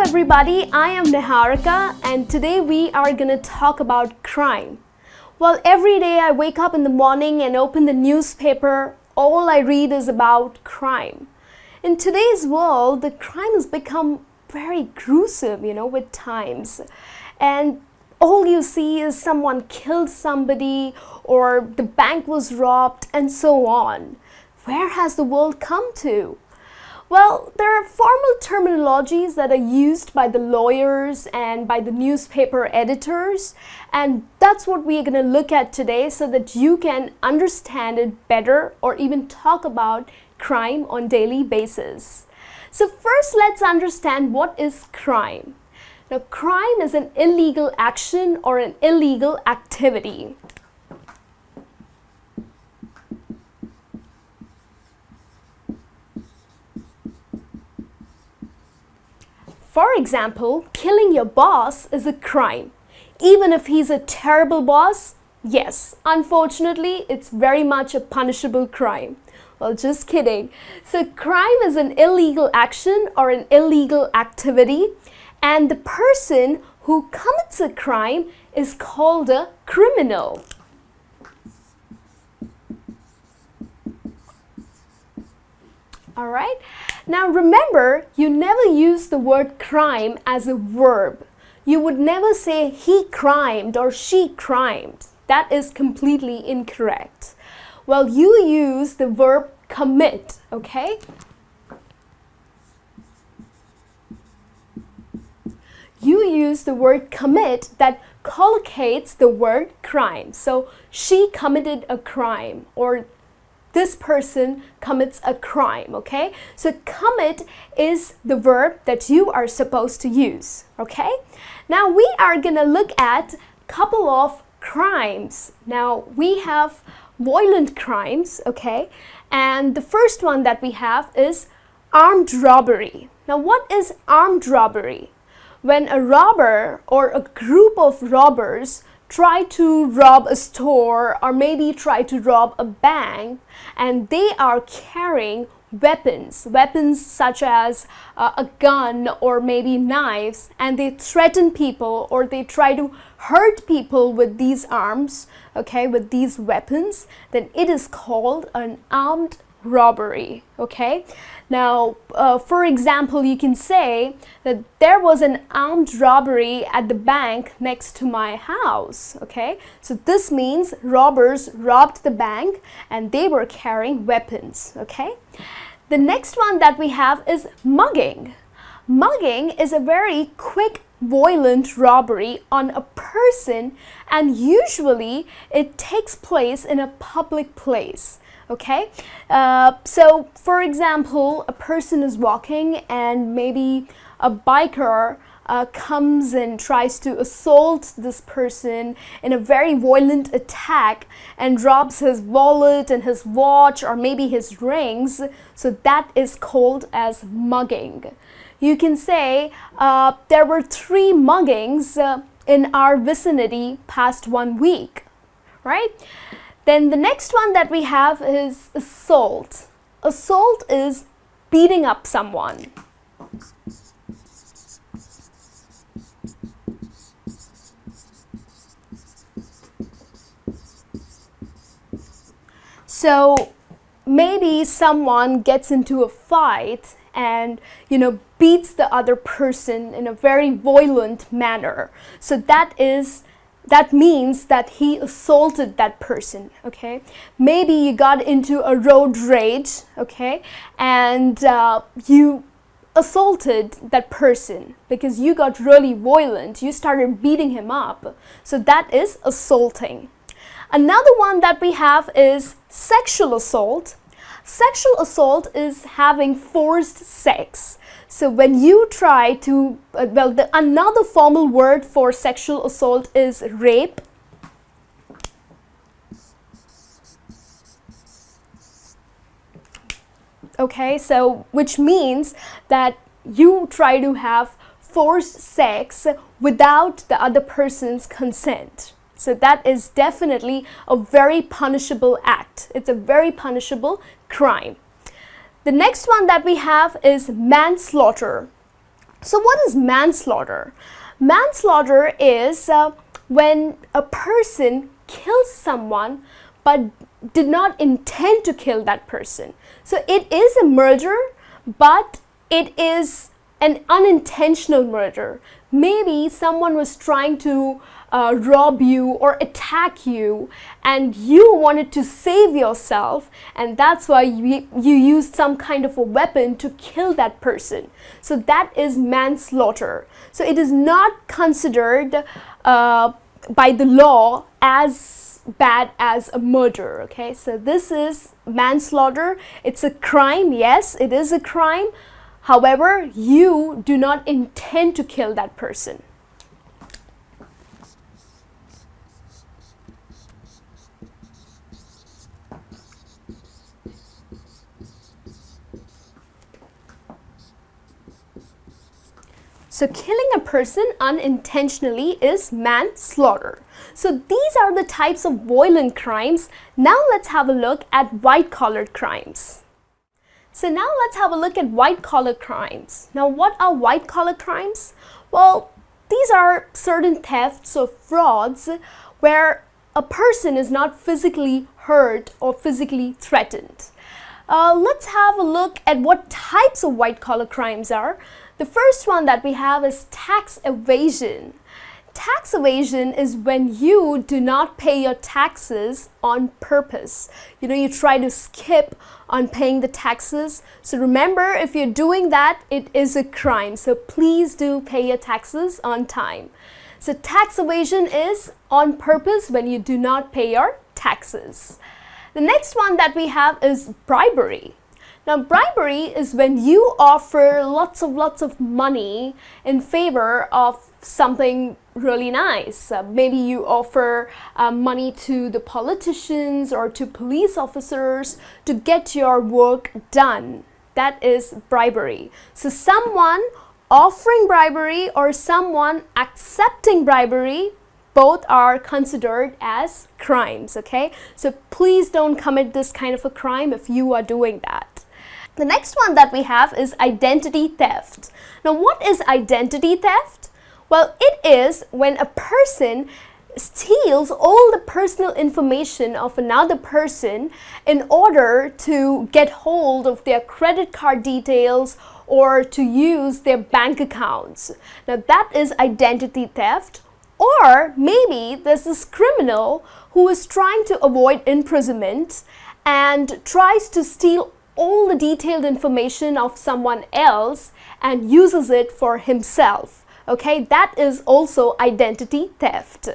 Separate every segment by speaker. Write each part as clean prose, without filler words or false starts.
Speaker 1: everybody, I am Niharika and today we are going to talk about crime. Well, every day I wake up in the morning and open the newspaper, all I read is about crime. In today's world, the crime has become very gruesome, with times. And all you see is someone killed somebody or the bank was robbed and so on. Where has the world come to? Well, there are formal terminologies that are used by the lawyers and by the newspaper editors, and that's what we're going to look at today so that you can understand it better or even talk about crime on daily basis. So first, let's understand what is crime. Now, crime is an illegal action or an illegal activity. For example, killing your boss is a crime. Even if he's a terrible boss, yes, unfortunately, it's very much a punishable crime. Well, just kidding. So crime is an illegal action or an illegal activity, and the person who commits a crime is called a criminal. Alright, now remember, you never use the word crime as a verb. You would never say he crimed or she crimed. That is completely incorrect. Well, you use the verb commit, okay? You use the word commit that collocates the word crime. So, she committed a crime, or this person commits a crime, okay? So commit is the verb that you are supposed to use, okay? Now we are gonna look at a couple of crimes. Now we have violent crimes, okay? And the first one that we have is armed robbery. Now what is armed robbery? When a robber or a group of robbers try to rob a store or maybe try to rob a bank and they are carrying weapons such as a gun or maybe knives, and they threaten people or they try to hurt people with these arms, okay, with these weapons, then it is called an armed robbery, okay? Now, for example, you can say that there was an armed robbery at the bank next to my house, okay? So this means robbers robbed the bank and they were carrying weapons, okay? The next one that we have is mugging. Mugging is a very quick, violent robbery on a person, and usually it takes place in a public place. Okay, so for example, a person is walking and maybe a biker comes and tries to assault this person in a very violent attack and robs his wallet and his watch or maybe his rings. So that is called as mugging. You can say there were 3 muggings in our vicinity past 1 week, right? Then the next one that we have is assault. Assault is beating up someone. So maybe someone gets into a fight and beats the other person in a very violent manner. So that means that he assaulted that person, okay? Maybe you got into a road rage, okay? And you assaulted that person because you got really violent. You started beating him up. So that is assaulting. Another one that we have is sexual assault. Sexual assault is having forced sex. So when you try to, another formal word for sexual assault is rape. Okay, so which means that you try to have forced sex without the other person's consent. So that is definitely a very punishable act. It's a very punishable crime. The next one that we have is manslaughter. So what is manslaughter? Manslaughter is when a person kills someone but did not intend to kill that person. So it is a murder, but it is an unintentional murder. Maybe someone was trying to rob you or attack you, and you wanted to save yourself, and that's why you used some kind of a weapon to kill that person. So that is manslaughter. So it is not considered by the law as bad as a murder. Okay, so this is manslaughter. It's a crime. Yes, it is a crime. However, you do not intend to kill that person. So killing a person unintentionally is manslaughter. So these are the types of violent crimes. Now let's have a look at white-collar crimes. So now let's have a look at white-collar crimes. Now what are white-collar crimes? Well, these are certain thefts or frauds where a person is not physically hurt or physically threatened. Let's have a look at what types of white-collar crimes are. The first one that we have is tax evasion. Tax evasion is when you do not pay your taxes on purpose. You try to skip on paying the taxes. So remember, if you're doing that, it is a crime. So please do pay your taxes on time. So tax evasion is on purpose when you do not pay your taxes. The next one that we have is bribery. Now, bribery is when you offer lots of money in favor of something really nice. Maybe you offer money to the politicians or to police officers to get your work done. That is bribery. So someone offering bribery or someone accepting bribery, both are considered as crimes. Okay, so please don't commit this kind of a crime if you are doing that. The next one that we have is identity theft. Now, what is identity theft? Well, it is when a person steals all the personal information of another person in order to get hold of their credit card details or to use their bank accounts. Now, that is identity theft. Or maybe there's this criminal who is trying to avoid imprisonment and tries to steal all the detailed information of someone else and uses it for himself. Okay, that is also identity theft.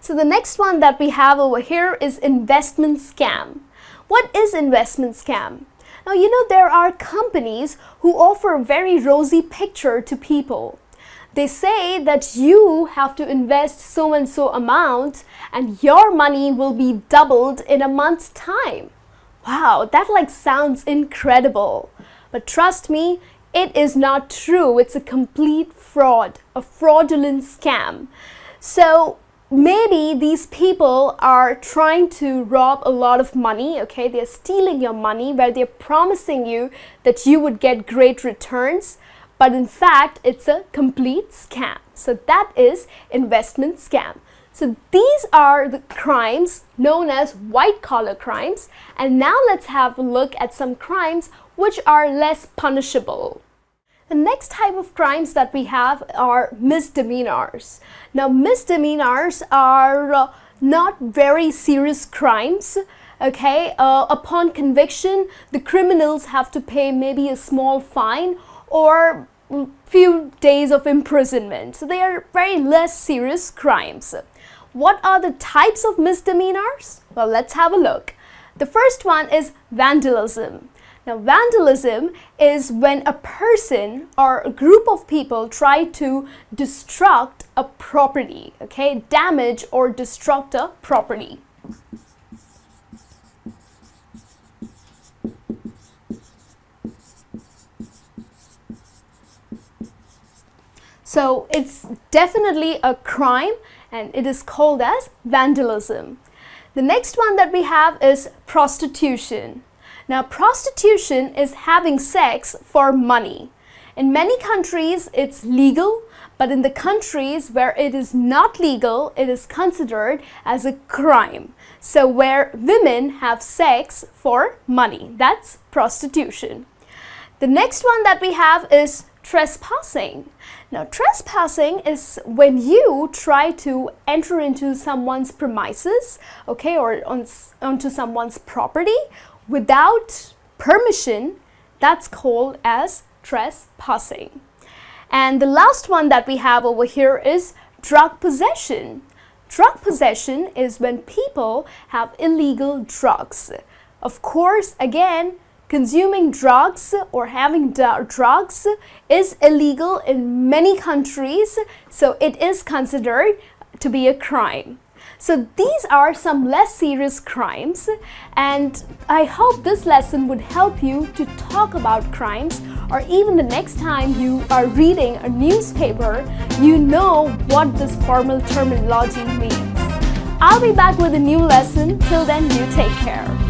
Speaker 1: So the next one that we have over here is investment scam. What is investment scam? Now, there are companies who offer a very rosy picture to people. They say that you have to invest so and so amount and your money will be doubled in a month's time. Wow, that sounds incredible. But trust me, it is not true. It's a complete fraud, a fraudulent scam. So maybe these people are trying to rob a lot of money. Okay, they're stealing your money where they're promising you that you would get great returns. But in fact, it's a complete scam. So that is investment scam. So these are the crimes known as white-collar crimes. And now let's have a look at some crimes which are less punishable. The next type of crimes that we have are misdemeanors. Now, misdemeanors are not very serious crimes. Okay, upon conviction, the criminals have to pay maybe a small fine or few days of imprisonment. So they are very less serious crimes. What are the types of misdemeanors? Well, let's have a look. The first one is vandalism. Now, vandalism is when a person or a group of people try to destruct a property, okay, damage or destruct a property. So it's definitely a crime and it is called as vandalism. The next one that we have is prostitution. Now, prostitution is having sex for money. In many countries, it's legal, but in the countries where it is not legal, it is considered as a crime. So where women have sex for money, that's prostitution. The next one that we have is trespassing. Now, trespassing is when you try to enter into someone's premises, okay, or onto someone's property without permission. That's called as trespassing. And the last one that we have over here is drug possession. Drug possession is when people have illegal drugs. Of course, again, consuming drugs or having drugs is illegal in many countries, so it is considered to be a crime. So these are some less serious crimes, and I hope this lesson would help you to talk about crimes, or even the next time you are reading a newspaper, you know what this formal terminology means. I'll be back with a new lesson. Till then, you take care.